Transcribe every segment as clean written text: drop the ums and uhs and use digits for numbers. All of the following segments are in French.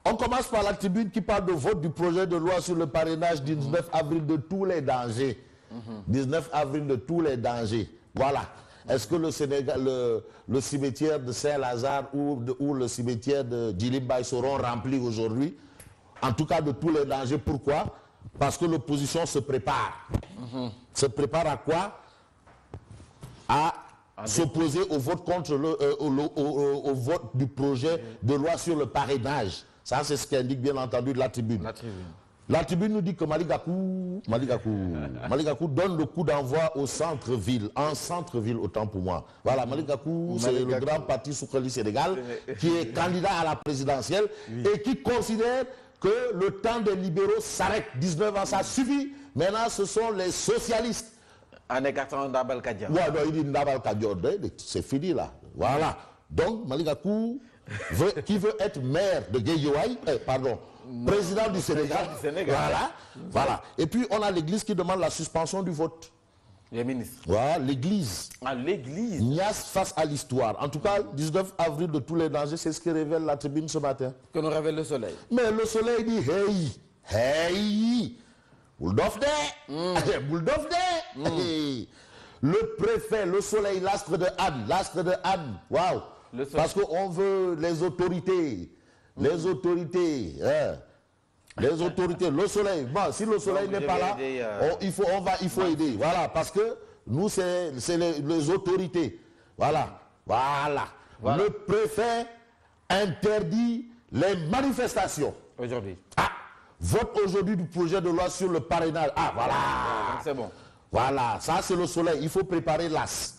On commence par la tribune qui parle de vote du projet de loi sur le parrainage 19 avril de tous les dangers. 19 avril de tous les dangers. Voilà. Est-ce que le Sénégal, le cimetière de Saint-Lazare ou le cimetière de Djilimbaye seront remplis aujourd'hui? En tout cas de tous les dangers. Pourquoi? Parce que l'opposition se prépare. Se prépare à quoi? À s'opposer au vote contre au vote du projet de loi sur le parrainage. Ça, c'est ce qu'indique bien entendu la tribune. La tribune nous dit que Malick Gakou donne le coup d'envoi au centre-ville, en centre-ville autant pour moi. Voilà, Malick Gakou, c'est le grand parti Soukali Sénégal qui est candidat à la présidentielle et qui considère que le temps des libéraux s'arrête. 19 ans, ça suffit. Maintenant, ce sont les socialistes. En écartant Ndabal Kadior. Ouais, non, il dit Ndabal Kadior, c'est fini là. Voilà. Donc, Malick Gakou, qui veut être maire de Guédiawaye, président du Sénégal. Voilà. Et puis, on a l'église qui demande la suspension du vote. Les ministres. Voilà, l'église. Ah, l'église. Nias face à l'histoire. En tout cas, 19 avril de tous les dangers, c'est ce que révèle la tribune ce matin. Que nous révèle le soleil. Mais le soleil dit, hey, Bouldofde, Le préfet, le soleil, l'astre de Anne, waouh. Parce qu'on veut les autorités, les autorités, le soleil. Bon, si le soleil n'est pas là, il faut aider. Voilà, parce que nous, c'est les autorités. Voilà. Le préfet interdit les manifestations. Aujourd'hui. Vote aujourd'hui du projet de loi sur le parrainage. Voilà. C'est bon. Voilà, ça c'est le soleil. Il faut préparer l'as.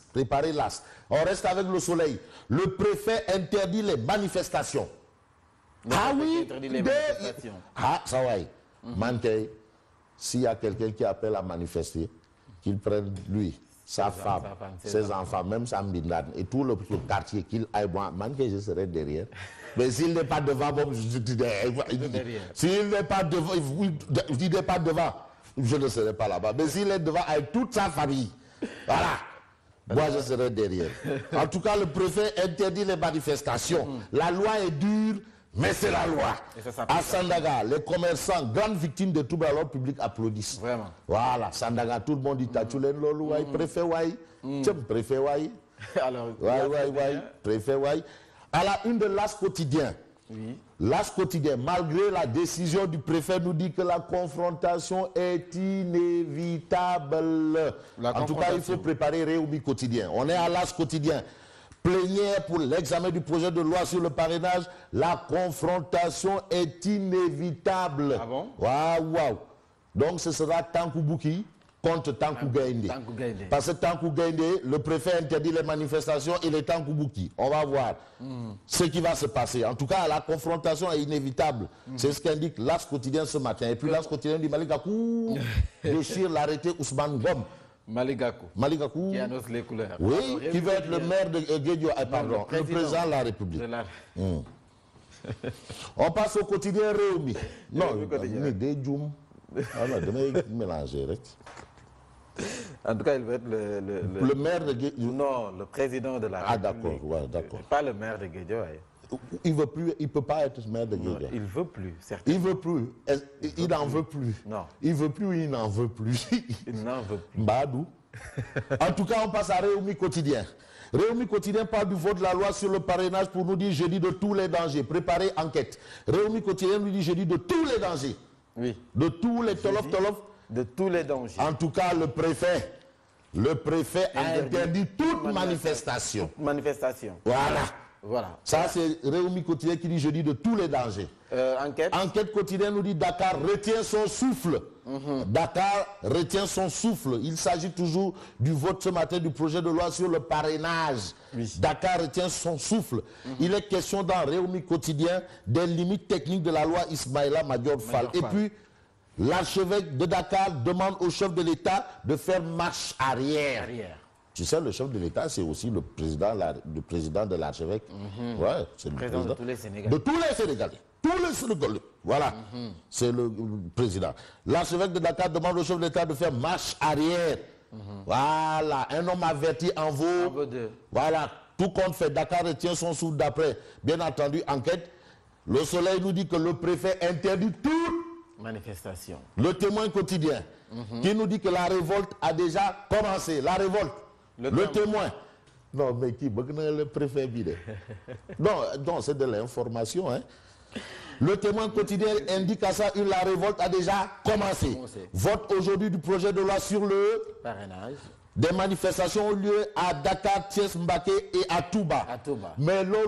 On reste avec le soleil. Le préfet interdit les manifestations. Interdit les manifestations. Ça va. Manqué, s'il y a quelqu'un qui appelle à manifester, qu'il prenne lui, sa femme, ses enfants, même sa mbindane, et tout le quartier, qu'il aille voir. Manqué, je serai derrière. Mais s'il n'est pas devant, s'il n'est pas devant, je ne serai pas là-bas. Mais s'il est devant avec toute sa famille, voilà, moi je serai derrière. En tout cas, le préfet interdit les manifestations. La loi est dure, mais c'est la loi. À Sandaga, les commerçants, grandes victimes de troubles à l'ordre public, applaudissent. Vraiment. Voilà, Sandaga, tout le monde dit Tachoulen Lolo, préfet Wai, préfet Wai. Alors, préfet Wai. À la une de l'As quotidien. L'As quotidien, malgré la décision du préfet, nous dit que la confrontation est inévitable. En tout cas, il faut préparer Réumi quotidien. On est à l'As quotidien. Plénière pour l'examen du projet de loi sur le parrainage. La confrontation est inévitable. Ah bon? Waouh. Donc ce sera Tankou Bouki contre Tankou Gaïndé. Parce que Tankou Gaïndé, le préfet interdit les manifestations et les Tankou Bouki. On va voir ce qui va se passer. En tout cas, la confrontation est inévitable. C'est ce qu'indique l'As quotidien ce matin. Et puis l'As quotidien dit Malick Gakou déchire l'arrêté Ousmane Gom. Malick Gakou. Qui annonce les couleurs. Oui, alors, qui veut être le maire de Guédiawaye, pardon, le président de la République. On passe au quotidien Réumi. Non, des Djoum. Alors, demain, mélanger. En tout cas, il veut être le maire de Guédiawaye. Non, le président de la République. D'accord. Pas le maire de Guédiawaye. Il veut plus, il peut pas être maire de Guédiawaye. Il veut plus, certainement. Il veut plus. Il n'en veut plus. Non. Il veut plus ou il n'en veut plus. Il n'en veut plus. Badou. En tout cas, on passe à Réumi quotidien. Réumi quotidien parle du vote de la loi sur le parrainage pour nous dire jeudi de tous les dangers. Préparez enquête. Réumi quotidien nous dit jeudi de tous les dangers. Oui. De tous les tolof. De tous les dangers. En tout cas, le préfet a interdit toute manifestation. Voilà. Ça, c'est Réumi quotidien qui dit jeudi de tous les dangers. Enquête quotidienne nous dit Dakar retient son souffle. Dakar retient son souffle. Il s'agit toujours du vote ce matin du projet de loi sur le parrainage. Dakar retient son souffle. Il est question dans Réumi quotidien des limites techniques de la loi Ismaïla Madior Fall. Et puis, l'archevêque de Dakar demande au chef de l'État de faire marche arrière. Tu sais, le chef de l'État, c'est aussi le président de l'archevêque. Ouais, c'est le président de tous les Sénégalais. De tous les Sénégalais. Voilà, c'est le président. L'archevêque de Dakar demande au chef de l'État de faire marche arrière. Voilà, un homme averti en vaut. Voilà, tout compte fait. Dakar retient son souffle d'après. Bien entendu, enquête. Le Soleil nous dit que le préfet interdit toute manifestation. Le Témoin quotidien qui nous dit que la révolte a déjà commencé. La révolte. Le Témoin. Non, mais qui le préfet vide. Non, c'est de l'information. Hein. Le Témoin quotidien indique à ça la révolte a déjà commencé. Vote aujourd'hui du projet de loi sur le parrainage. Des manifestations ont lieu à Dakar, Thiès, Mbacké et à Touba. Mais là,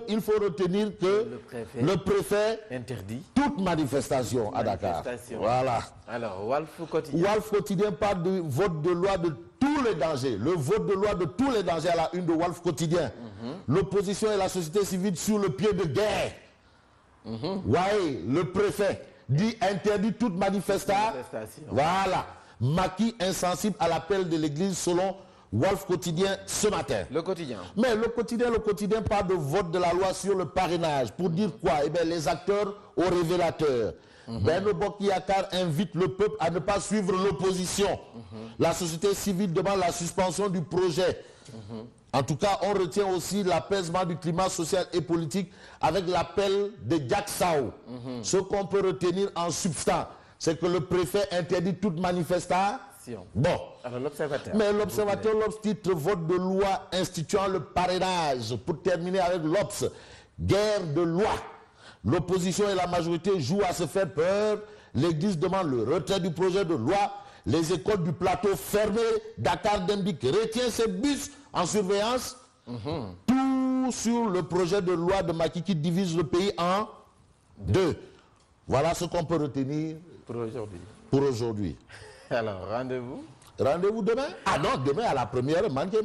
il faut retenir que le préfet interdit toute manifestation à Dakar. Voilà. Alors, Walf Quotidien. Walf Quotidien parle du vote de loi de tous les dangers. Le vote de loi de tous les dangers à la une de Walf Quotidien. L'opposition et la société civile sur le pied de guerre. Ouais, le préfet dit interdit toute manifestation. Voilà. Macky insensible à l'appel de l'église selon Walf Quotidien ce matin. Le quotidien. Mais le quotidien parle de vote de la loi sur le parrainage. Pour dire quoi? Eh bien, les acteurs aux révélateurs. Benno Bokk Yakaar invite le peuple à ne pas suivre l'opposition. La société civile demande la suspension du projet. En tout cas, on retient aussi l'apaisement du climat social et politique avec l'appel de Jack Sao. Ce qu'on peut retenir en substance, c'est que le préfet interdit toute manifestation. Bon. Alors l'Observateur. Mais l'Observateur, l'Obs titre vote de loi instituant le parrainage. Pour terminer avec l'Obs, guerre de loi. L'opposition et la majorité jouent à se faire peur. L'Église demande le retrait du projet de loi. Les écoles du plateau fermées. Dakar Demdik retient ses bus en surveillance. Tout sur le projet de loi de Macky qui divise le pays en deux. Voilà ce qu'on peut retenir pour aujourd'hui. Alors, rendez-vous demain? Ah non, demain à la première, manquez,